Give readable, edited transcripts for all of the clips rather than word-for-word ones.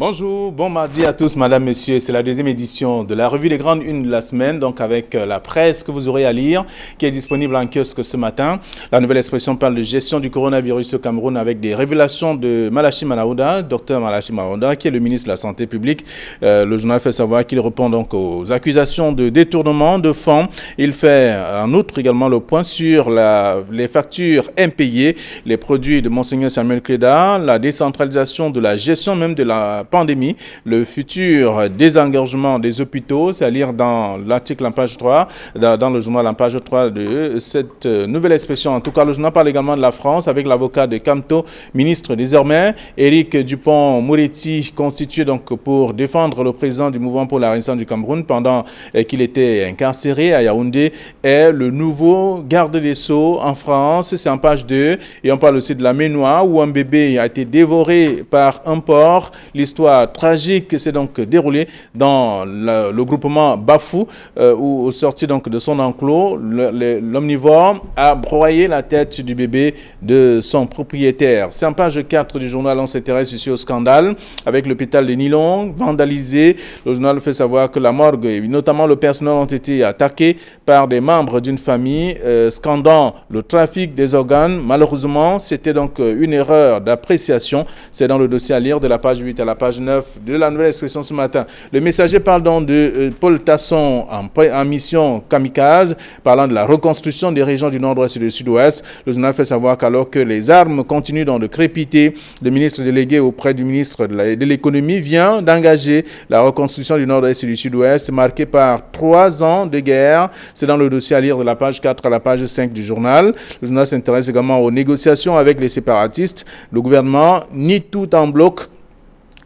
Bonjour, bon mardi à tous, madame, messieurs. C'est la deuxième édition de la revue des grandes unes de la semaine, donc avec la presse que vous aurez à lire, qui est disponible en kiosque ce matin. La Nouvelle Expression parle de gestion du coronavirus au Cameroun avec des révélations de Malachi Malaouda, docteur Malachi Malaouda, qui est le ministre de la Santé publique. Le journal fait savoir qu'il répond donc aux accusations de détournement de fonds. Il fait en outre également le point sur les factures impayées, les produits de Monseigneur Samuel Cléda, la décentralisation de la gestion même de la pandémie, le futur désengorgement des hôpitaux, c'est à lire dans l'article en page 3, dans le journal en page 3 de cette nouvelle expression. En tout cas, le journal parle également de la France avec l'avocat de Camto, ministre désormais, Éric Dupond-Moretti, constitué donc pour défendre le président du mouvement pour la Renaissance du Cameroun pendant qu'il était incarcéré à Yaoundé, est le nouveau garde des Sceaux en France. C'est en page 2 et on parle aussi de la Ménois où un bébé a été dévoré par un porc. L'histoire tragique s'est donc déroulée dans le groupement Bafou où au sorti donc de son enclos, l'omnivore a broyé la tête du bébé de son propriétaire. C'est en page 4 du journal, on s'intéresse ici au scandale avec l'hôpital de Nilon vandalisé. Le journal fait savoir que la morgue et notamment le personnel ont été attaqués par des membres d'une famille scandant le trafic des organes. Malheureusement, c'était donc une erreur d'appréciation. C'est dans le dossier à lire de la page 8 à la page 9 de la Nouvelle Expression ce matin. Le Messager parle donc de Paul Tasson en mission kamikaze, parlant de la reconstruction des régions du nord-ouest et du sud-ouest. Le journal fait savoir qu'alors que les armes continuent donc de crépiter, le ministre délégué auprès du ministre de l'économie vient d'engager la reconstruction du nord-ouest et du sud-ouest, marquée par 3 ans de guerre. C'est dans le dossier à lire de la page 4 à la page 5 du journal. Le journal s'intéresse également aux négociations avec les séparatistes. Le gouvernement nie tout en bloc.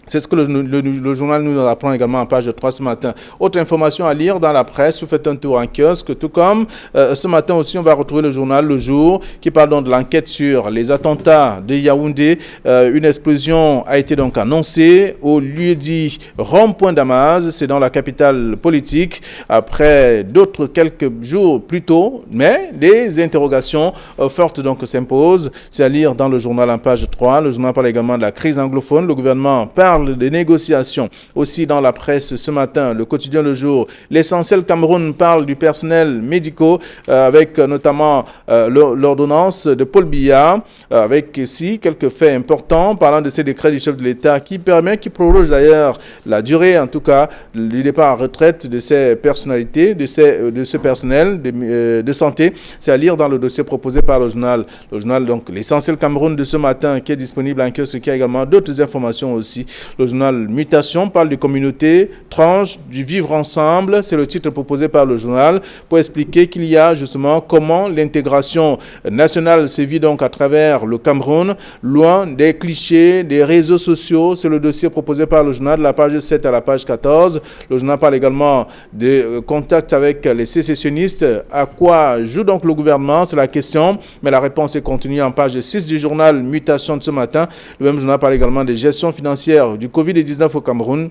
C'est ce que le journal nous apprend également en page 3 ce matin. Autre information à lire dans la presse, vous faites un tour en kiosque, tout comme ce matin aussi on va retrouver le journal Le Jour qui parle donc de l'enquête sur les attentats de Yaoundé. Une explosion a été donc annoncée au lieu dit Rond-Point Damas, c'est dans la capitale politique, après d'autres quelques jours plus tôt, mais des interrogations fortes donc s'imposent. C'est à lire dans le journal en page 3. Le journal parle également de la crise anglophone. Le gouvernement parle des négociations. Aussi dans la presse ce matin, le quotidien Le Jour, l'essentiel Cameroun parle du personnel médical avec notamment l'ordonnance de Paul Biya, avec ici quelques faits importants parlant de ces décrets du chef de l'État qui proroge d'ailleurs la durée en tout cas du départ à retraite de ces personnalités, de ce personnel de santé. C'est à lire dans le dossier proposé par le journal. Le journal donc l'essentiel Cameroun de ce matin qui est disponible en kiosque, qui a également d'autres informations aussi. Le journal Mutation parle de communauté, tranche du vivre ensemble. C'est le titre proposé par le journal pour expliquer qu'il y a justement comment l'intégration nationale se vit donc à travers le Cameroun, loin des clichés, des réseaux sociaux. C'est le dossier proposé par le journal de la page 7 à la page 14. Le journal parle également de contact avec les sécessionnistes. À quoi joue donc le gouvernement? C'est la question, mais la réponse est contenue en page 6 du journal Mutation de ce matin. Le même journal parle également des gestions financières du Covid-19 au Cameroun.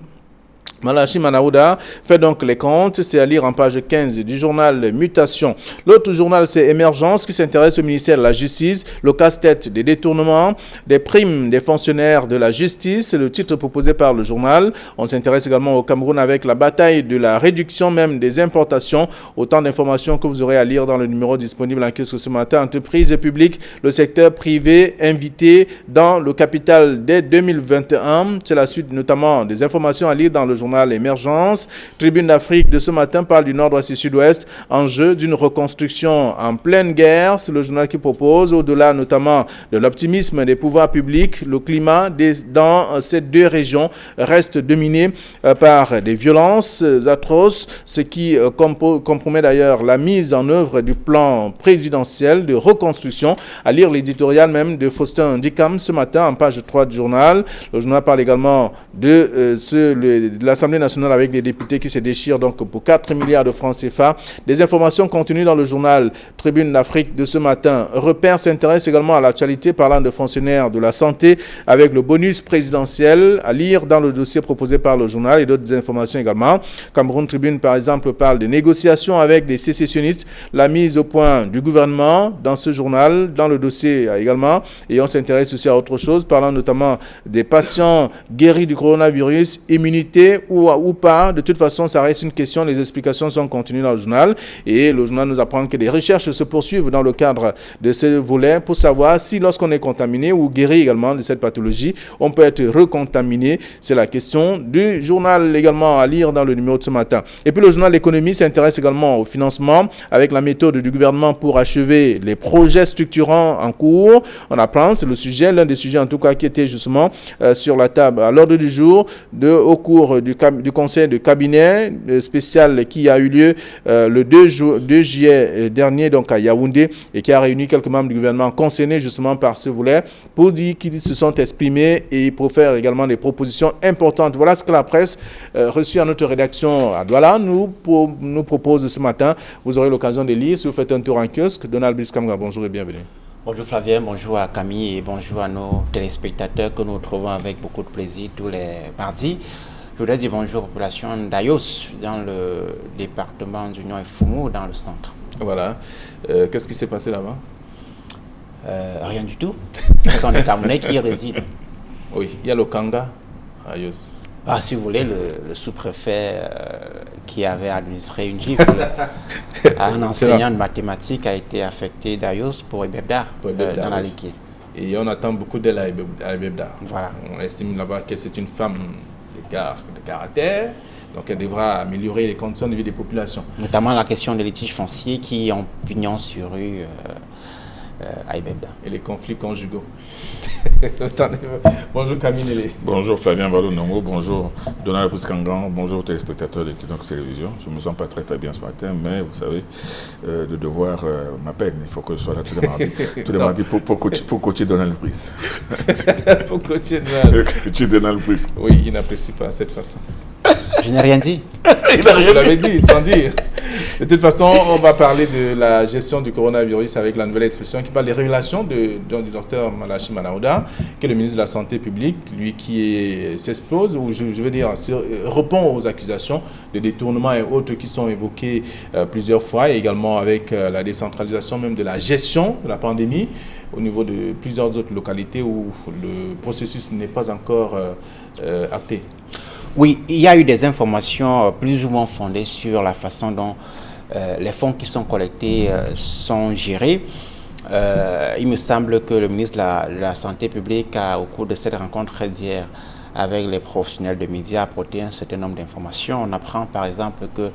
Malachi Malaouda fait donc les comptes, c'est à lire en page 15 du journal Mutation. L'autre journal, c'est Émergence qui s'intéresse au ministère de la Justice, le casse-tête des détournements, des primes des fonctionnaires de la justice, c'est le titre proposé par le journal. On s'intéresse également au Cameroun avec la bataille de la réduction même des importations. Autant d'informations que vous aurez à lire dans le numéro disponible en kiosque ce matin. Entreprises et publiques, le secteur privé invité dans le capital dès 2021. C'est la suite notamment des informations à lire dans le journal Émergence. Tribune d'Afrique de ce matin parle du nord-ouest et sud-ouest, enjeu d'une reconstruction en pleine guerre. C'est le journal qui propose, au-delà notamment de l'optimisme des pouvoirs publics, le climat dans ces deux régions reste dominé par des violences atroces, ce qui compromet d'ailleurs la mise en œuvre du plan présidentiel de reconstruction. À lire l'éditorial même de Faustin Dicam ce matin en page 3 du journal. Le journal parle également de la l'Assemblée nationale avec des députés qui se déchirent donc pour 4 milliards de francs CFA. Des informations continues dans le journal Tribune d'Afrique de ce matin. Repère s'intéresse également à l'actualité parlant de fonctionnaires de la santé avec le bonus présidentiel à lire dans le dossier proposé par le journal et d'autres informations également. Cameroun Tribune, par exemple, parle de négociations avec des sécessionnistes, la mise au point du gouvernement dans ce journal, dans le dossier également. Et on s'intéresse aussi à autre chose, parlant notamment des patients guéris du coronavirus, immunité ou pas. De toute façon, ça reste une question. Les explications sont continues dans le journal. Et le journal nous apprend que des recherches se poursuivent dans le cadre de ce volet pour savoir si lorsqu'on est contaminé ou guéri également de cette pathologie, on peut être recontaminé. C'est la question du journal également à lire dans le numéro de ce matin. Et puis le journal L'économie s'intéresse également au financement avec la méthode du gouvernement pour achever les projets structurants en cours. On apprend, c'est le sujet, l'un des sujets en tout cas qui était justement sur la table à l'ordre du jour au cours du conseil de cabinet spécial qui a eu lieu le 2 juillet dernier donc à Yaoundé et qui a réuni quelques membres du gouvernement concernés justement par ce volet pour dire qu'ils se sont exprimés et pour faire également des propositions importantes. Voilà ce que la presse reçue à notre rédaction à Douala nous propose ce matin. Vous aurez l'occasion de lire si vous faites un tour en kiosque. Donald Brice Kamga, bonjour et bienvenue. Bonjour Flavien, bonjour à Camille et bonjour à nos téléspectateurs que nous trouvons avec beaucoup de plaisir tous les mardis. Je voudrais dire bonjour aux populations d'Ayos dans le département d'Union et Foumou dans le centre. Voilà. Qu'est-ce qui s'est passé là-bas? Rien du tout. Ce sont des Camerounais qui y résident. Oui, il y a le Kanga à Ayos. Ah, si vous voulez, le sous-préfet qui avait administré une gifle à un enseignant de mathématiques a été affecté d'Ayos pour Ebebda dans la Ligue. Et on attend beaucoup d'elle à Ebebda. Voilà. On estime là-bas que c'est une femme de caractère, donc elle devra améliorer les conditions de vie des populations. Notamment la question des litiges fonciers qui ont pignon sur rue à Ebebda. Et les conflits conjugaux. Bonjour Camille Nélé. Bonjour Flavien Valo-Nongo, bonjour Donald Brice-Kamga, bonjour aux téléspectateurs d'Equinox Télévision. Je ne me sens pas très bien ce matin, mais vous savez, le devoir m'appelle. Il faut que je sois là tous les mardis pour coacher Donald Brice. Pour coacher Donald Brice. Oui, il n'apprécie pas cette façon. Je n'ai rien dit. Il l'avait dit, sans dire. De toute façon, on va parler de la gestion du coronavirus avec la nouvelle expression qui parle des révélations du docteur Malachi Manaouda, qui est le ministre de la Santé publique, lui qui s'expose, ou je veux dire, répond aux accusations de détournement et autres qui sont évoquées plusieurs fois, et également avec la décentralisation même de la gestion de la pandémie au niveau de plusieurs autres localités où le processus n'est pas encore acté. Oui, il y a eu des informations plus ou moins fondées sur la façon dont les fonds qui sont collectés sont gérés. Il me semble que le ministre de la Santé publique a, au cours de cette rencontre d'hier avec les professionnels de médias, apporté un certain nombre d'informations. On apprend par exemple que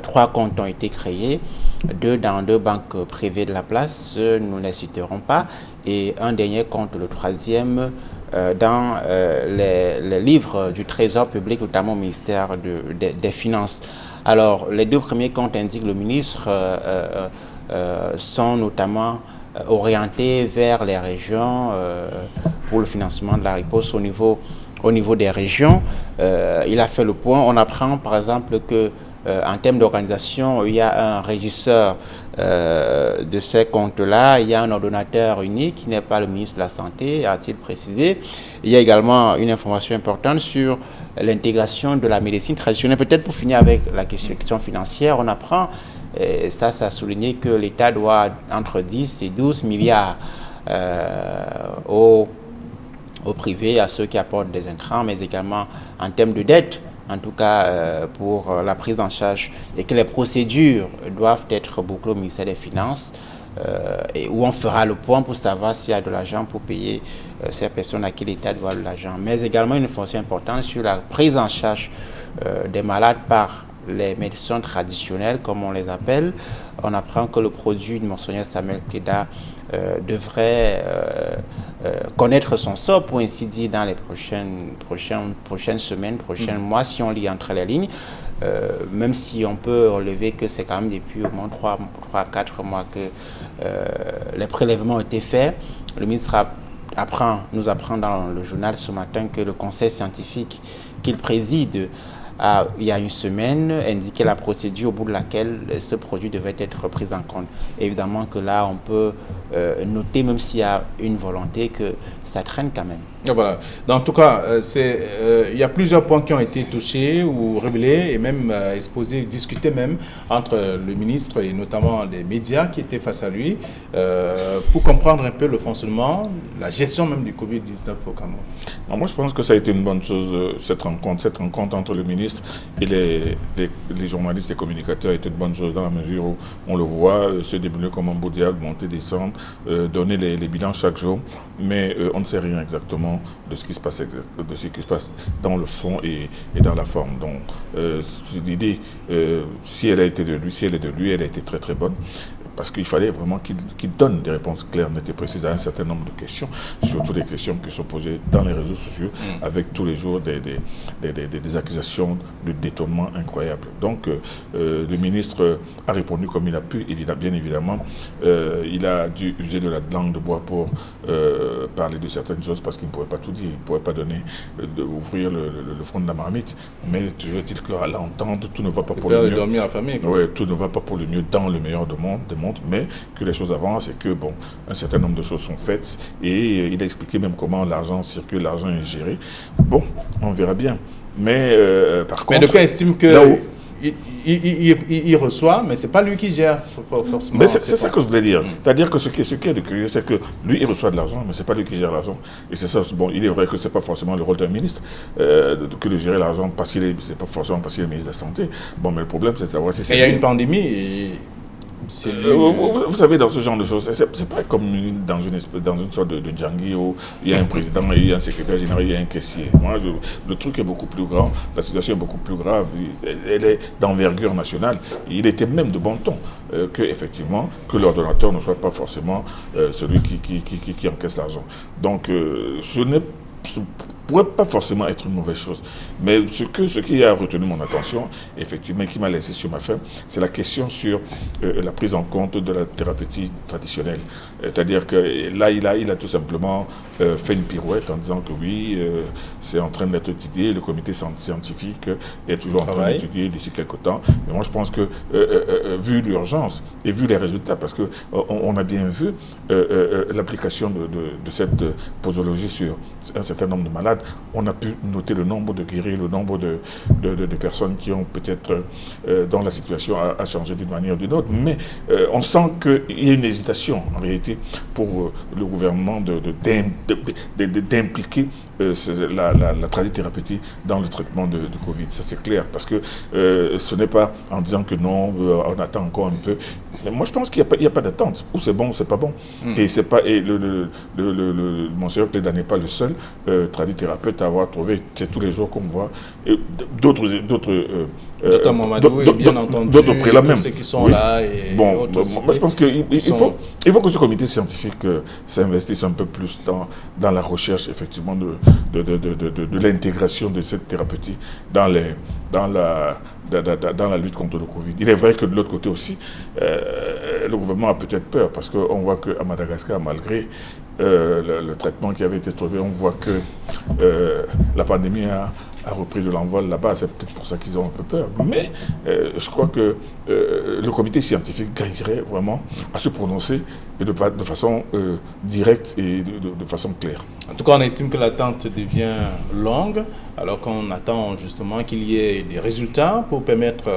3 comptes ont été créés, 2 dans 2 banques privées de la place, nous ne les citerons pas, et un dernier compte, le 3e, dans les livres du Trésor public, notamment au ministère des Finances. Alors, les 2 premiers comptes indiquent le ministre sont notamment orientés vers les régions pour le financement de la riposte au niveau des régions. Il a fait le point. On apprend par exemple que en termes d'organisation, il y a un régisseur de ces comptes-là, il y a un ordonnateur unique qui n'est pas le ministre de la Santé, a-t-il précisé. Il y a également une information importante sur l'intégration de la médecine traditionnelle. Peut-être pour finir avec la question financière, on apprend, et ça a souligné que l'État doit entre 10 et 12 milliards au privé, à ceux qui apportent des intrants, mais également en termes de dette, en tout cas pour la prise en charge, et que les procédures doivent être bouclées au ministère des Finances, et où on fera le point pour savoir s'il y a de l'argent pour payer ces personnes à qui l'État doit de l'argent. Mais également une information importante sur la prise en charge des malades par les médecins traditionnels, comme on les appelle. On apprend que le produit de Monseigneur Samuel Keda devrait connaître son sort, pour ainsi dire, dans les prochaines semaines, prochains mois, si on lit entre les lignes, même si on peut relever que c'est quand même depuis au moins 3 à 4 mois que les prélèvements ont été faits. Le ministre nous apprend dans le journal ce matin que le conseil scientifique qu'il préside il y a une semaine, indiquait la procédure au bout de laquelle ce produit devait être pris en compte. Évidemment que là, on peut noter, même s'il y a une volonté, que ça traîne quand même. Voilà. En tout cas, il y a plusieurs points qui ont été touchés ou révélés et même exposés, discutés même entre le ministre et notamment les médias qui étaient face à lui pour comprendre un peu le fonctionnement, la gestion même du Covid-19 au Cameroun. Moi, je pense que ça a été une bonne chose, cette rencontre entre le ministre et les journalistes et communicateurs a été une bonne chose dans la mesure où on le voit se débrouiller comme un beau diable, monter, descendre, donner les bilans chaque jour, mais on ne sait rien exactement de ce qui se passe dans le fond et dans la forme. Donc, l'idée, si elle est de lui, elle a été très très bonne. Parce qu'il fallait vraiment qu'il donne des réponses claires, nettes et précises à un certain nombre de questions, surtout des questions qui sont posées dans les réseaux sociaux, avec tous les jours des accusations de détournement incroyables. Donc, le ministre a répondu comme il a pu, bien évidemment. Il a dû user de la langue de bois pour parler de certaines choses, parce qu'il ne pouvait pas tout dire, il ne pouvait pas ouvrir le front de la marmite. Mais toujours est-il qu'à l'entendre, tout ne va pas pour le mieux. Dormir affamé, oui, tout ne va pas pour le mieux dans le meilleur des mondes, mais que les choses avancent et que, bon, un certain nombre de choses sont faites. Et il a expliqué même comment l'argent circule, l'argent est géré. Bon, on verra bien. Mais par contre... Mais le cas estime que... Il reçoit, mais ce n'est pas lui qui gère forcément. Mais c'est ça que je voulais dire. C'est-à-dire que ce qui est de curieux, c'est que lui, il reçoit de l'argent, mais ce n'est pas lui qui gère l'argent. Et c'est ça, bon, il est vrai que ce n'est pas forcément le rôle d'un ministre que de gérer l'argent, c'est pas forcément parce qu'il est ministre de la Santé. Bon, mais le problème, c'est de savoir si c'est... Il y a une pandémie et... Vous savez, dans ce genre de choses, c'est pas comme dans une sorte de djangui où il y a un président, il y a un secrétaire général, il y a un caissier. Le truc est beaucoup plus grand, la situation est beaucoup plus grave, elle est d'envergure nationale. Il était même de bon ton que l'ordonnateur ne soit pas forcément celui qui encaisse l'argent. Donc, ce ne pourrait pas forcément être une mauvaise chose. Mais ce qui a retenu mon attention, effectivement, qui m'a laissé sur ma faim, c'est la question sur la prise en compte de la thérapeutique traditionnelle. C'est-à-dire que là, il a tout simplement fait une pirouette en disant que oui, c'est en train d'être étudié, le comité scientifique est toujours en train d'étudier d'ici quelques temps. Mais moi, je pense que, vu l'urgence et vu les résultats, parce qu'on a bien vu l'application de cette posologie sur un certain nombre de malades, on a pu noter le nombre de guéris, le nombre de personnes qui ont peut-être, dont la situation a changé d'une manière ou d'une autre, mais on sent qu'il y a une hésitation en réalité pour le gouvernement d'impliquer la tradithérapeutique dans le traitement de Covid. Ça c'est clair, parce que ce n'est pas en disant que non, on attend encore un peu. Mais moi je pense qu'il n'y a pas d'attente, ou c'est bon ou c'est pas bon. Et c'est pas, et Monseigneur Cléda n'est pas le seul tradithérapeute à avoir trouvé, c'est tous les jours qu'on voit, d'autres prélats même. Ceux qui sont là et moi je pense qu'il faut que ce comité scientifique s'investisse un peu plus dans la recherche effectivement de l'intégration de cette thérapeutique dans la lutte contre le Covid. Il est vrai que de l'autre côté aussi, le gouvernement a peut-être peur, parce qu'on voit qu'à Madagascar, malgré le traitement qui avait été trouvé, on voit que la pandémie a repris de l'envol là-bas. C'est peut-être pour ça qu'ils ont un peu peur. Mais je crois que le comité scientifique gagnerait vraiment à se prononcer et de façon directe et de façon claire. En tout cas, on estime que l'attente devient longue, alors qu'on attend justement qu'il y ait des résultats pour permettre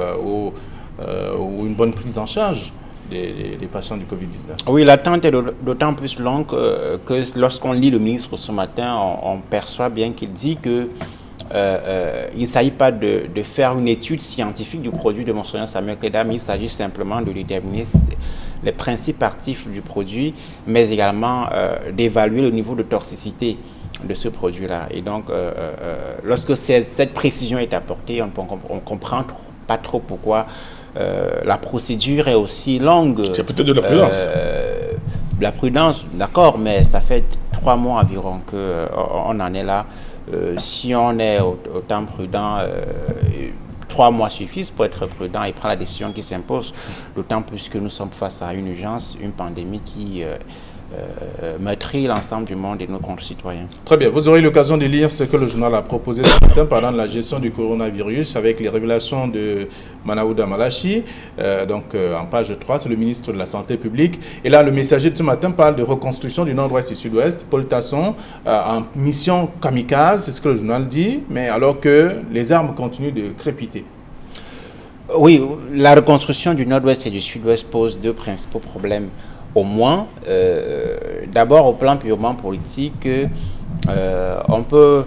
une bonne prise en charge des patients du Covid-19. Oui, l'attente est d'autant plus longue que lorsqu'on lit le ministre ce matin, on perçoit bien qu'il dit que il ne s'agit pas de faire une étude scientifique du produit de Monseigneur Samuel Cléda, mais il s'agit simplement de déterminer les principes actifs du produit, mais également d'évaluer le niveau de toxicité de ce produit-là. Et donc, lorsque cette précision est apportée, on ne comprend pas trop pourquoi la procédure est aussi longue. C'est peut-être de la prudence. La prudence, d'accord, mais ça fait 3 mois environ qu'on en est là. Si on est autant prudent, 3 mois suffisent pour être prudent et prendre la décision qui s'impose, d'autant plus que nous sommes face à une urgence, une pandémie qui meurtrir l'ensemble du monde et nos concitoyens. Très bien. Vous aurez l'occasion de lire ce que le journal a proposé ce matin pendant la gestion du coronavirus avec les révélations de Manaouda Malachi. En page 3, c'est le ministre de la Santé publique. Et là, le Messager de ce matin parle de reconstruction du nord-ouest et sud-ouest. Paul Tasson en mission kamikaze, c'est ce que le journal dit, mais alors que les armes continuent de crépiter. Oui, la reconstruction du nord-ouest et du sud-ouest pose deux principaux problèmes. Au moins, d'abord au plan purement politique, on peut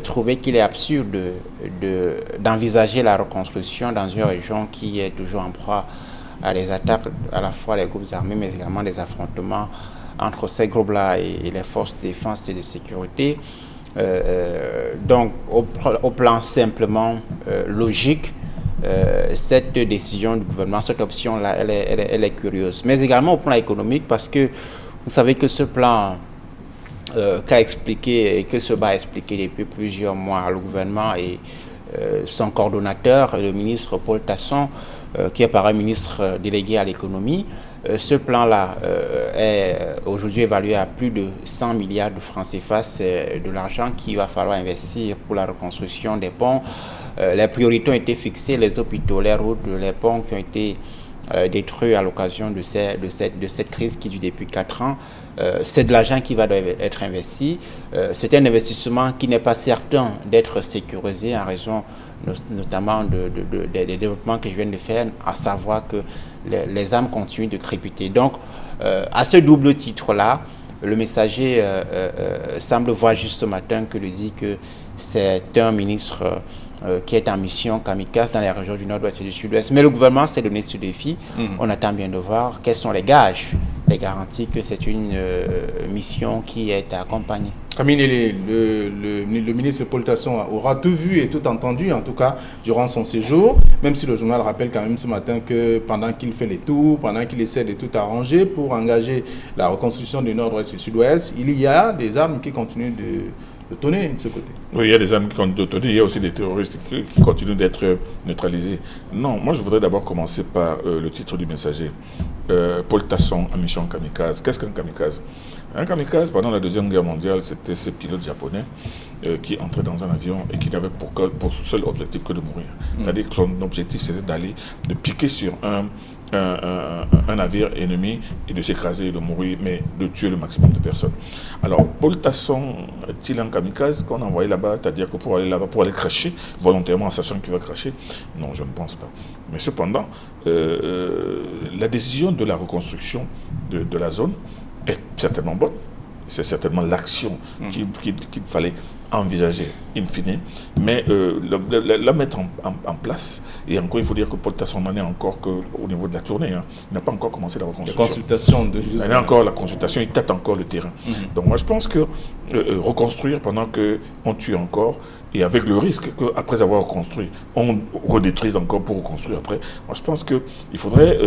trouver qu'il est absurde d'envisager la reconstruction dans une région qui est toujours en proie à des attaques, à la fois des groupes armés, mais également des affrontements entre ces groupes-là et les forces de défense et de sécurité. Donc, au plan simplement logique, cette décision du gouvernement, cette option-là, elle est curieuse. Mais également au plan économique, parce que vous savez que ce plan qu'a expliqué et que Seba a expliqué depuis plusieurs mois le gouvernement et son coordonnateur, le ministre Paul Tasson, qui est par un ministre délégué à l'économie, ce plan-là est aujourd'hui évalué à plus de 100 milliards de francs CFA. C'est de l'argent qu'il va falloir investir pour la reconstruction des ponts. Les priorités ont été fixées, les hôpitaux, les routes, les ponts qui ont été détruits à l'occasion de cette crise qui dure depuis 4 ans. C'est de l'argent qui va devoir être investi. C'est un investissement qui n'est pas certain d'être sécurisé en raison notamment des développements que je viens de faire, à savoir que les armes continuent de crépiter. Donc, à ce double titre-là, le Messager semble voir juste ce matin que le dit que c'est un ministre qui est en mission kamikaze dans les régions du nord-ouest et du sud-ouest. Mais le gouvernement s'est donné ce défi. On attend bien de voir quels sont les gages, les garanties que c'est une mission qui est accompagnée. Camille, le ministre Paul Tasson aura tout vu et tout entendu, en tout cas, durant son séjour, même si le journal rappelle quand même ce matin que pendant qu'il fait les tours, pendant qu'il essaie de tout arranger pour engager la reconstruction du nord-ouest et du sud-ouest, il y a des armes qui continuent de tonner de ce côté. Oui, il y a des armes qui continuent de tonner, il y a aussi des terroristes qui continuent d'être neutralisés. Non, moi je voudrais d'abord commencer par le titre du Messager. Paul Tasson en mission kamikaze. Qu'est-ce qu'un kamikaze? Un kamikaze, pendant la Deuxième Guerre mondiale, c'était ces pilotes japonais qui entraient dans un avion et qui n'avaient pour seul objectif que de mourir. C'est-à-dire que son objectif, c'était de piquer sur un navire ennemi et de s'écraser et de mourir, mais de tuer le maximum de personnes. Alors, Paul Tasson est-il un kamikaze qu'on a envoyé là-bas, c'est-à-dire que pour aller là-bas, pour aller cracher, volontairement en sachant qu'il va cracher? Non, je ne pense pas. Mais cependant, la décision de la reconstruction de la zone est certainement bonne. C'est certainement l'action qu'il fallait envisager, in fine, mais la mettre en place. Et encore, il faut dire que Paul Tasson n'en est encore qu'au niveau de la tournée. Hein. Il n'a pas encore commencé la reconstruction. La consultation il y a encore la consultation, il tâte encore le terrain. Donc moi, je pense que reconstruire pendant qu'on tue encore, et avec le risque qu'après avoir reconstruit, on redétruise encore pour reconstruire après. Moi, je pense qu'il faudrait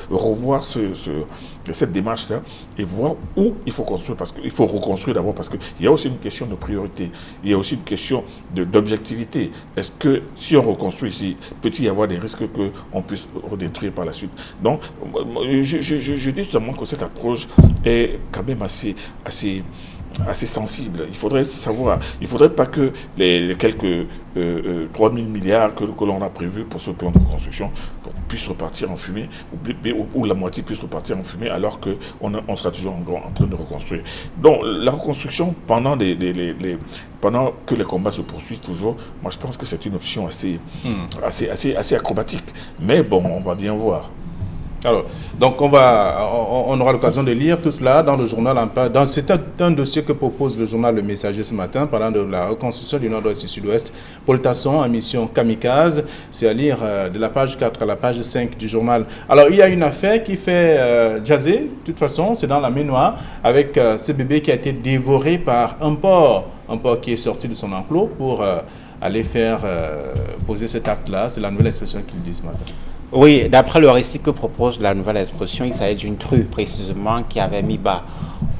revoir cette démarche-là et voir où il faut construire. Parce qu'il faut reconstruire d'abord parce qu'il y a aussi une question de priorité. Il y a aussi une question d'objectivité. Est-ce que si on reconstruit ici, peut-il y avoir des risques qu'on puisse redétruire par la suite? Donc, je dis seulement que cette approche est quand même assez sensible. Il faudrait savoir, il ne faudrait pas que les quelques 3 000 milliards que l'on a prévus pour ce plan de reconstruction puissent repartir en fumée, ou la moitié puisse repartir en fumée, alors qu'on sera toujours en train de reconstruire. Donc la reconstruction, pendant que les combats se poursuivent toujours, moi je pense que c'est une option assez acrobatique. Mais bon, on va bien voir. Alors, donc on aura l'occasion de lire tout cela dans le journal. C'est un dossier que propose le journal Le Messager ce matin, parlant de la reconstruction du nord-ouest et du sud-ouest. Paul Tasson en mission kamikaze, c'est à lire de la page 4 à la page 5 du journal. Alors, il y a une affaire qui fait jaser, de toute façon, c'est dans la Ménoire, avec ce bébé qui a été dévoré par un porc qui est sorti de son enclos pour aller faire poser cet acte-là. C'est la nouvelle expression qu'il dit ce matin. Oui, d'après le récit que propose la nouvelle expression, il s'agit d'une true précisément qui avait mis bas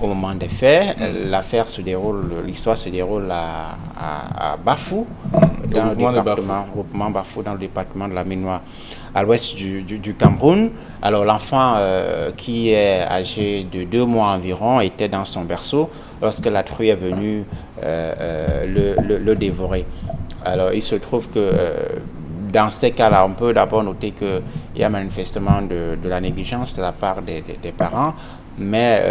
au moment des faits. L'histoire se déroule à Bafou, dans le département, groupement Bafou dans le département de la Ménois, à l'ouest du Cameroun. Alors l'enfant qui est âgé de 2 mois environ était dans son berceau lorsque la truie est venue le dévorer. Alors il se trouve que dans ces cas-là, on peut d'abord noter qu'il y a manifestement de la négligence de la part des parents, mais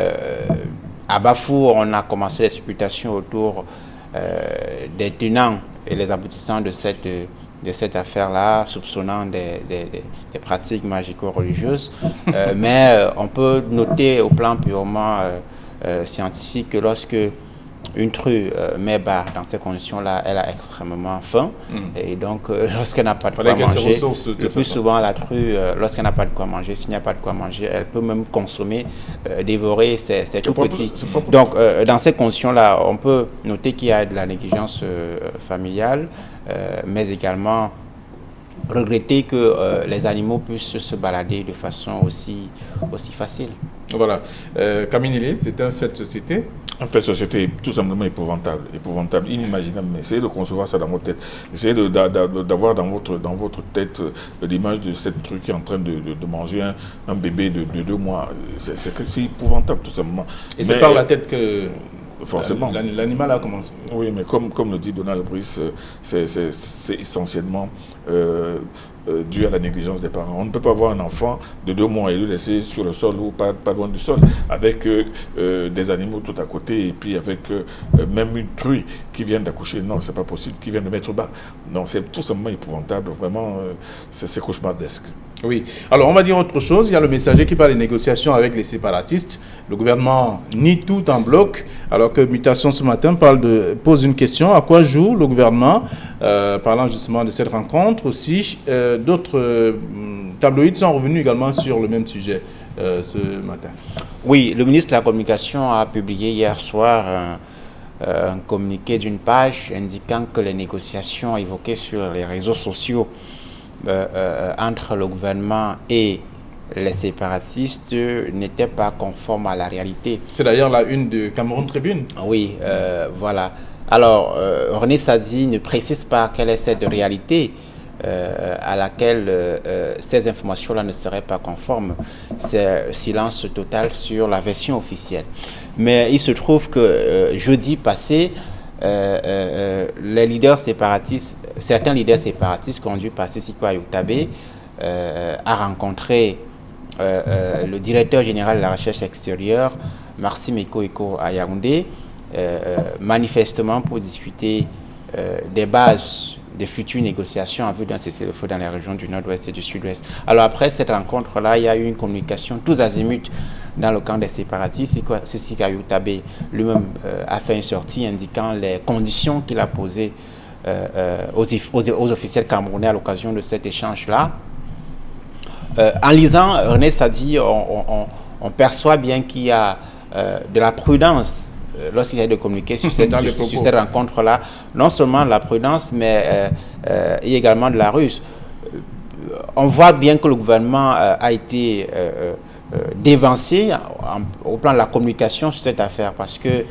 à Bafou, on a commencé les supputations autour des tenants et les aboutissants de cette affaire-là, soupçonnant des pratiques magico-religieuses. Mais on peut noter au plan purement scientifique que lorsque une true met bas dans ces conditions-là, elle a extrêmement faim. Et donc, lorsqu'elle n'a pas de quoi manger, le plus souvent la true, lorsqu'elle n'a pas de quoi manger, s'il n'y a pas de quoi manger, elle peut même consommer, dévorer ses tout petits. Donc, dans ces conditions-là, on peut noter qu'il y a de la négligence familiale, mais également regretter que les animaux puissent se balader de façon aussi facile. Voilà. Kaminele, c'est un fait de société. Un fait de société tout simplement épouvantable, inimaginable. Mais essayez de concevoir ça dans votre tête. Essayez d'avoir dans votre tête l'image de cette truc qui est en train de manger un bébé de 2 mois. C'est épouvantable tout simplement. Et c'est par la tête que forcément l'animal a commencé. Oui, mais comme le dit Donald Brice, c'est essentiellement dû à la négligence des parents. On ne peut pas avoir un enfant de 2 mois et le laisser sur le sol ou pas loin du sol, avec des animaux tout à côté et puis avec même une truie qui vient d'accoucher. Non, c'est pas possible, qui vient de mettre bas. Non, c'est tout simplement épouvantable. Vraiment, c'est cauchemardesque. Oui. Alors, on va dire autre chose. Il y a le messager qui parle des négociations avec les séparatistes. Le gouvernement nie tout en bloc, alors que Mutation ce matin pose une question. À quoi joue le gouvernement, parlant justement de cette rencontre aussi. D'autres tabloïds sont revenus également sur le même sujet ce matin. Oui, le ministre de la Communication a publié hier soir un communiqué d'une page indiquant que les négociations évoquées sur les réseaux sociaux entre le gouvernement et les séparatistes n'étaient pas conformes à la réalité. C'est d'ailleurs la une de Cameroun Tribune. Oui, voilà. Alors, René Sadi ne précise pas quelle est cette réalité à laquelle ces informations-là ne seraient pas conformes. C'est silence total sur la version officielle. Mais il se trouve que jeudi passé, les leaders séparatistes, certains leaders séparatistes conduits par Sisiko Ayoutabé a rencontré le directeur général de la recherche extérieure, Marcy Meko à Yaoundé, manifestement pour discuter des bases des futures négociations en vue d'un cessez-le-feu dans les régions du nord-ouest et du sud-ouest. Alors après cette rencontre-là, il y a eu une communication tous azimuts dans le camp des séparatistes. Sisiko Ayoutabé lui-même a fait une sortie indiquant les conditions qu'il a posées aux officiels camerounais à l'occasion de cet échange-là. En lisant René Sadi, on perçoit bien qu'il y a de la prudence lorsqu'il y a de communiquer sur cette rencontre-là. Non seulement de la prudence, mais et également de la ruse. On voit bien que le gouvernement a été dévancé au plan de la communication sur cette affaire, parce que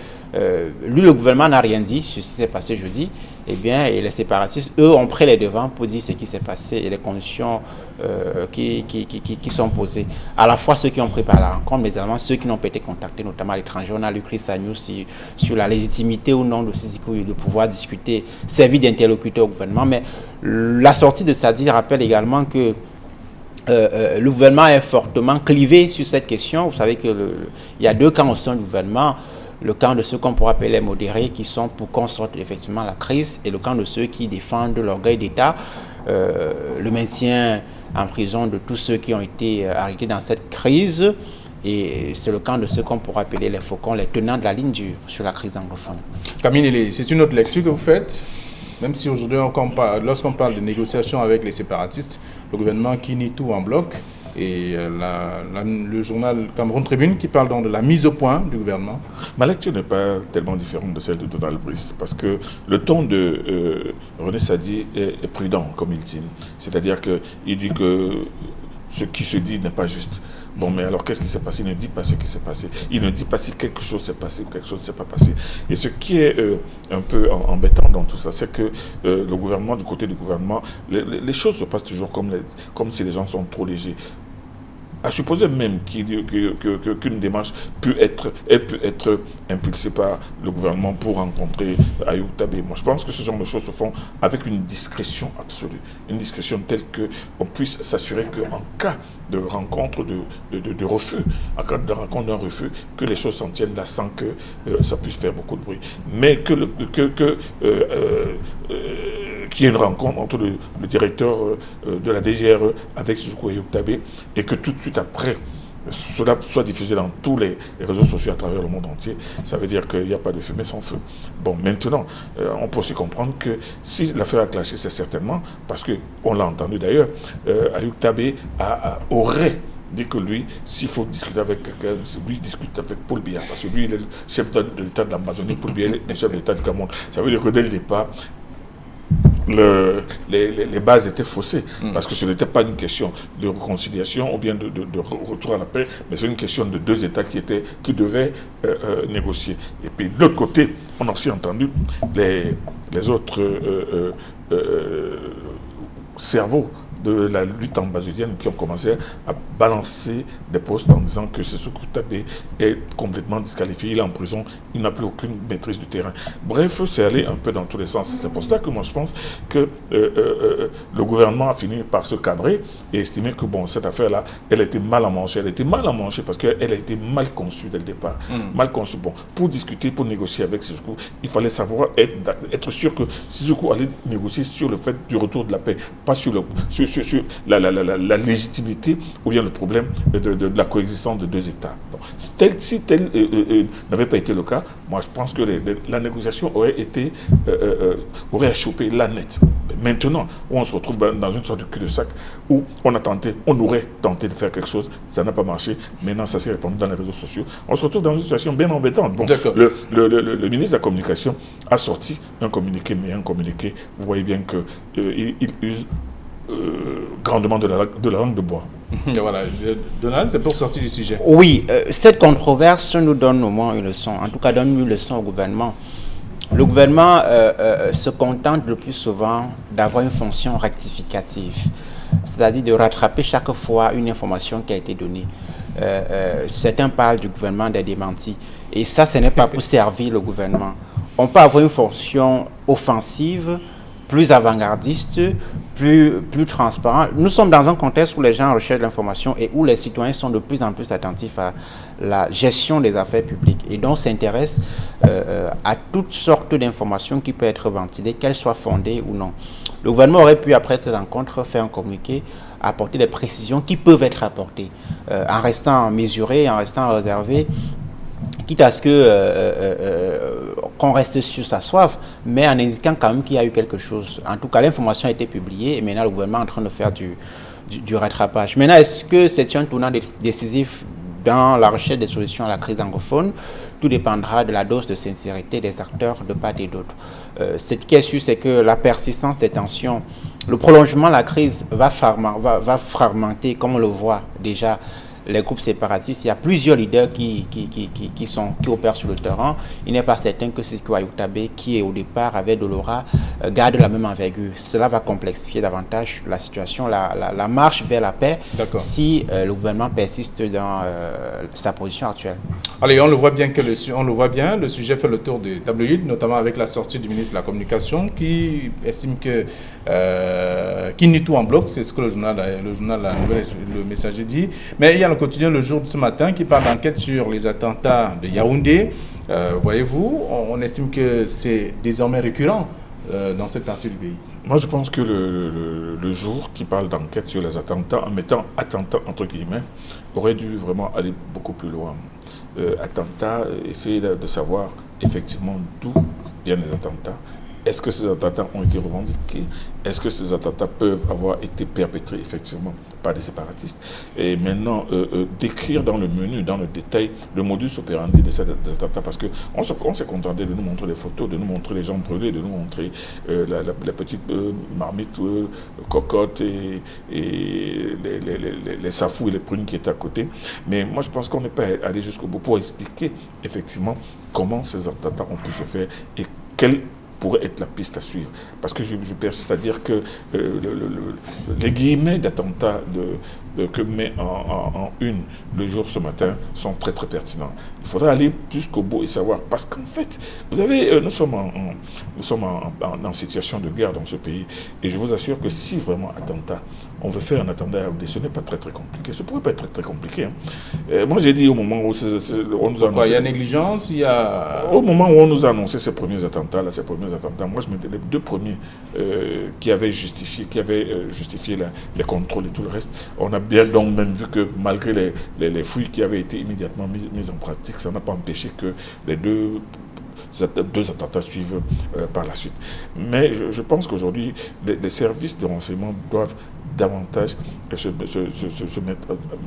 lui, le gouvernement n'a rien dit sur ce qui s'est passé jeudi. Eh bien, et les séparatistes, eux, ont pris les devants pour dire ce qui s'est passé et les conditions qui sont posées. À la fois ceux qui ont préparé la rencontre, mais également ceux qui n'ont pas été contactés, notamment à l'étranger. On a lu Chris Agnew sur la légitimité ou non de Sisiko de pouvoir discuter, servir d'interlocuteur au gouvernement. Mais la sortie de Sadi rappelle également que le gouvernement est fortement clivé sur cette question. Vous savez qu'il y a 2 camps au sein du gouvernement. Le camp de ceux qu'on pourrait appeler les modérés, qui sont pour qu'on sorte effectivement la crise, et le camp de ceux qui défendent l'orgueil d'État, le maintien en prison de tous ceux qui ont été arrêtés dans cette crise. Et c'est le camp de ceux qu'on pourrait appeler les faucons, les tenants de la ligne dure sur la crise anglophone. Kaminele, c'est une autre lecture que vous faites, même si aujourd'hui, lorsqu'on parle de négociations avec les séparatistes, le gouvernement qui nie tout en bloc, et le journal Cameroun Tribune qui parle donc de la mise au point du gouvernement. Ma lecture n'est pas tellement différente de celle de Donald Brice, parce que le ton de René Sadi est prudent, comme il dit. C'est-à-dire qu'il dit que ce qui se dit n'est pas juste. Bon, mais alors qu'est-ce qui s'est passé? Il ne dit pas ce qui s'est passé. Il ne dit pas si quelque chose s'est passé ou quelque chose ne s'est pas passé. Et ce qui est un peu embêtant dans tout ça, c'est que le gouvernement, du côté du gouvernement, les choses se passent toujours comme si les gens sont trop légers. À supposer même qu'une démarche peut être impulsée par le gouvernement pour rencontrer Ayoub Tabé. Moi, je pense que ce genre de choses se font avec une discrétion absolue. Une discrétion telle qu'on puisse s'assurer qu'en cas de rencontre de refus, en cas de rencontre d'un refus, que les choses s'en tiennent là sans que ça puisse faire beaucoup de bruit. Mais qu'il y ait une rencontre entre le directeur de la DGRE avec Sédhiou Ayoub Tabé et que tout de suite après, cela soit diffusé dans tous les réseaux sociaux à travers le monde entier, ça veut dire qu'il n'y a pas de fumée sans feu. Bon, maintenant, on peut aussi comprendre que si l'affaire a clashé, c'est certainement, parce qu'on l'a entendu d'ailleurs, Ayoub Tabé aurait dit que lui, s'il faut discuter avec quelqu'un, lui discute avec Paul Biya, parce que lui, il est le chef de l'État de l'Amazonie, Paul Biya est le chef de l'État du Cameroun. Ça veut dire que dès le départ, les bases étaient faussées, parce que ce n'était pas une question de réconciliation ou bien de retour à la paix, mais c'est une question de deux États qui devaient négocier. Et puis de l'autre côté, on a aussi entendu les autres cerveaux de la lutte ambazounienne qui ont commencé à balancer des postes en disant que Sédhiou Tabé est complètement disqualifié, il est en prison, il n'a plus aucune maîtrise du terrain. Bref, c'est allé un peu dans tous les sens. C'est pour cela que moi je pense que le gouvernement a fini par se cabrer et estimer que bon, cette affaire-là, elle a été mal à manger. Elle a été mal à manger parce qu'elle a été mal conçue dès le départ. Mal conçue. Bon, pour discuter, pour négocier avec Sédhiou, il fallait savoir être sûr que Sédhiou allait négocier sur le fait du retour de la paix, pas sur la légitimité ou bien le problème de la coexistence de deux États. Donc, si tel n'avait pas été le cas, moi je pense que la négociation aurait achoppé la net. Maintenant, où on se retrouve dans une sorte de cul-de-sac, où on aurait tenté de faire quelque chose, ça n'a pas marché, maintenant ça s'est répandu dans les réseaux sociaux. On se retrouve dans une situation bien embêtante. Bon, le ministre de la Communication a sorti un communiqué, vous voyez bien qu'il use grandement de la langue de bois. Et voilà, Donald, c'est pour sortir du sujet. Oui, cette controverse nous donne au moins une leçon, en tout cas donne une leçon au gouvernement. Le gouvernement se contente le plus souvent d'avoir une fonction rectificative, c'est-à-dire de rattraper chaque fois une information qui a été donnée. Certains parlent du gouvernement des démentis, et ça, ce n'est pas pour servir le gouvernement. On peut avoir une fonction offensive, plus avant-gardiste, plus transparent. Nous sommes dans un contexte où les gens recherchent l'information et où les citoyens sont de plus en plus attentifs à la gestion des affaires publiques et donc s'intéressent à toutes sortes d'informations qui peuvent être ventilées, qu'elles soient fondées ou non. Le gouvernement aurait pu, après cette rencontre, faire un communiqué, apporter des précisions qui peuvent être apportées, en restant mesuré, en restant réservé, quitte à ce qu'on reste sur sa soif, mais en indiquant quand même qu'il y a eu quelque chose. En tout cas, l'information a été publiée et maintenant le gouvernement est en train de faire du rattrapage. Maintenant, est-ce que c'est un tournant décisif dans la recherche des solutions à la crise anglophone? Tout dépendra de la dose de sincérité des acteurs de part et d'autre. Ce qui est sûr, c'est que la persistance des tensions, le prolongement de la crise va fragmenter, comme on le voit déjà, les groupes séparatistes. Il y a plusieurs leaders qui opèrent sur le terrain. Il n'est pas certain que Sédhiou Ayoub Tabé, qui au départ avait de l'aura, garde la même envergure. Cela va complexifier davantage la situation, la marche vers la paix, si le gouvernement persiste dans sa position actuelle. Allez, on le voit bien, le sujet fait le tour des tabloïds, notamment avec la sortie du ministre de la Communication qui estime qui nie tout en bloc, c'est ce que le journal La Nouvelle, le Messager dit. Mais il y a le quotidien Le Jour de ce matin qui parle d'enquête sur les attentats de Yaoundé. Voyez-vous, on estime que c'est désormais récurrent dans cette partie du pays. Moi, je pense que le Jour qui parle d'enquête sur les attentats, en mettant attentats entre guillemets, aurait dû vraiment aller beaucoup plus loin. Attentats, essayer de savoir effectivement d'où viennent les attentats. est-ce que ces attentats ont été revendiqués? Est-ce que ces attentats peuvent avoir été perpétrés effectivement par des séparatistes? Et maintenant, décrire dans le menu, dans le détail, le modus operandi de ces attentats, parce qu'on s'est contenté de nous montrer les photos, de nous montrer les gens brûlés, de nous montrer la petite marmite cocotte et les safous et les prunes qui étaient à côté. Mais moi, je pense qu'on n'est pas allé jusqu'au bout pour expliquer effectivement comment ces attentats ont pu se faire et quelle pourrait être la piste à suivre. Parce que je persiste à dire que les guillemets d'attentats que met en une le jour ce matin sont très très pertinents. Il faudrait aller jusqu'au bout et savoir. Parce qu'en fait, vous savez, nous sommes en situation de guerre dans ce pays. Et je vous assure que si vraiment on veut faire un attentat à Yaoundé, ce n'est pas très très compliqué. Ce pourrait pas être très très compliqué. Hein. Moi j'ai dit au moment où on nous a annoncé... Il y a négligence, il y a... Au moment où on nous a annoncé ces premiers attentats, moi je mettais les deux premiers qui avaient justifié les contrôles et tout le reste. On a bien donc même vu que malgré les fouilles qui avaient été immédiatement mises en pratique, ça n'a pas empêché que les deux attentats suivent par la suite. Mais je pense qu'aujourd'hui, les services de renseignement doivent davantage se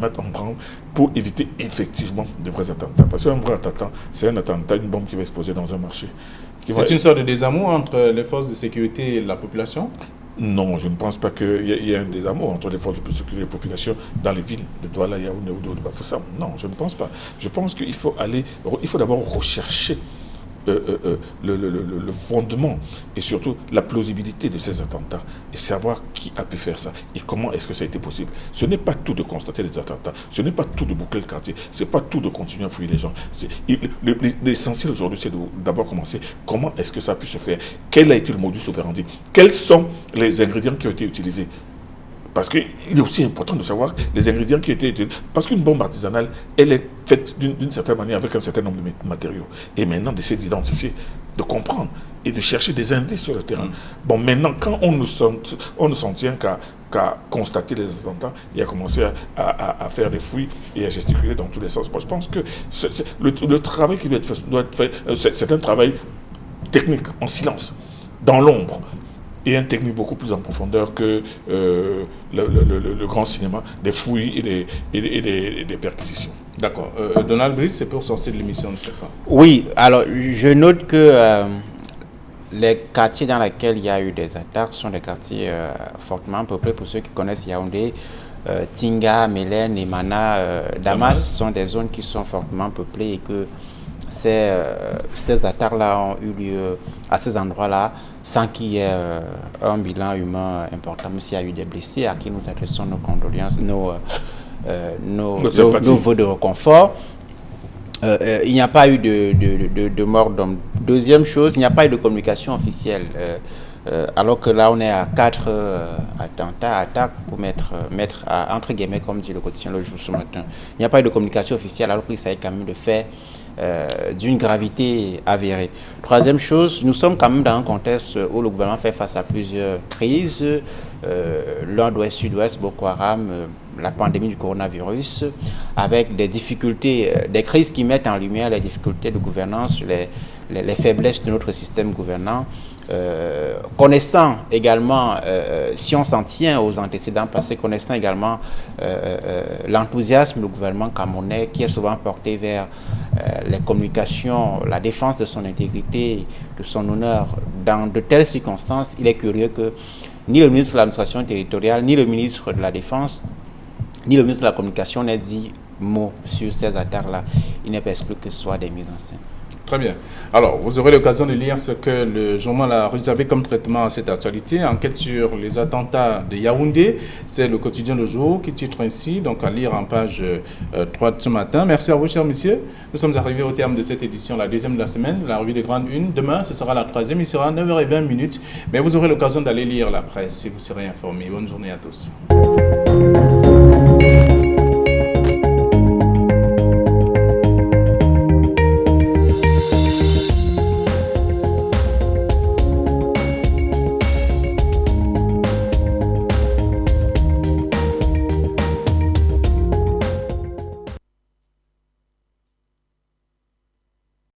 mettre en branle pour éviter effectivement de vrais attentats. Parce qu'un vrai attentat, c'est un attentat, une bombe qui va exploser dans un marché. C'est une sorte de désamour entre les forces de sécurité et la population? Non, je ne pense pas qu'il y ait un désamour entre les forces de sécurité et la population dans les villes de Douala, Yaoundé ou de Bafoussam. Non, je ne pense pas. Je pense qu'il faut d'abord rechercher le fondement et surtout la plausibilité de ces attentats et savoir qui a pu faire ça et comment est-ce que ça a été possible. Ce n'est pas tout de constater les attentats, ce n'est pas tout de boucler le quartier, ce n'est pas tout de continuer à fouiller les gens. L'essentiel aujourd'hui, c'est d'abord commencer comment est-ce que ça a pu se faire, quel a été le modus operandi, quels sont les ingrédients qui ont été utilisés. Parce qu'il est aussi important de savoir les ingrédients qui ont été utilisés. Parce qu'une bombe artisanale, elle est faite d'une certaine manière avec un certain nombre de matériaux. Et maintenant, d'essayer d'identifier, de comprendre et de chercher des indices sur le terrain. Bon, maintenant, quand on ne s'en tient qu'à constater les attentats et à commencer à faire des fouilles et à gesticuler dans tous les sens. Moi, je pense que le travail qui doit être fait, c'est un travail technique, en silence, dans l'ombre. Et un technique beaucoup plus en profondeur que le grand cinéma, des fouilles et des perquisitions. D'accord. Donald Brice, c'est pour sortir de l'émission de cette fois. Oui, alors je note que les quartiers dans lesquels il y a eu des attaques sont des quartiers fortement peuplés. Pour ceux qui connaissent Yaoundé, Tinga, Mélène, Emana, Damas sont des zones qui sont fortement peuplées et que ces attaques-là ont eu lieu à ces endroits-là sans qu'il y ait un bilan humain important, même s'il y a eu des blessés à qui nous adressons nos condoléances, nos voeux de réconfort. Il n'y a pas eu de mort d'homme. Deuxième chose, il n'y a pas eu de communication officielle. Alors que là, on est à 4 attaques pour mettre entre guillemets, comme dit le quotidien le jour ce matin. Il n'y a pas eu de communication officielle, alors qu'il s'agit quand même de faits d'une gravité avérée. Troisième chose, nous sommes quand même dans un contexte où le gouvernement fait face à plusieurs crises, nord-ouest, sud-ouest, Boko Haram, la pandémie du coronavirus, avec des difficultés, des crises qui mettent en lumière les difficultés de gouvernance, les faiblesses de notre système gouvernant. Connaissant également, si on s'en tient aux antécédents passés, connaissant également l'enthousiasme du gouvernement camerounais qui est souvent porté vers les communications, la défense de son intégrité, de son honneur. Dans de telles circonstances, il est curieux que ni le ministre de l'administration territoriale, ni le ministre de la Défense, ni le ministre de la Communication n'aient dit mot sur ces attaques-là. Il n'est pas exclu que ce soit des mises en scène. Très bien. Alors, vous aurez l'occasion de lire ce que le journal a réservé comme traitement à cette actualité. Enquête sur les attentats de Yaoundé. C'est le quotidien Le Jour qui titre ainsi, donc à lire en page 3 de ce matin. Merci à vous, chers messieurs. Nous sommes arrivés au terme de cette édition, la deuxième de la semaine, la revue des grandes unes. Demain, ce sera la troisième, il sera 9h20. Mais vous aurez l'occasion d'aller lire la presse si vous serez informés. Bonne journée à tous.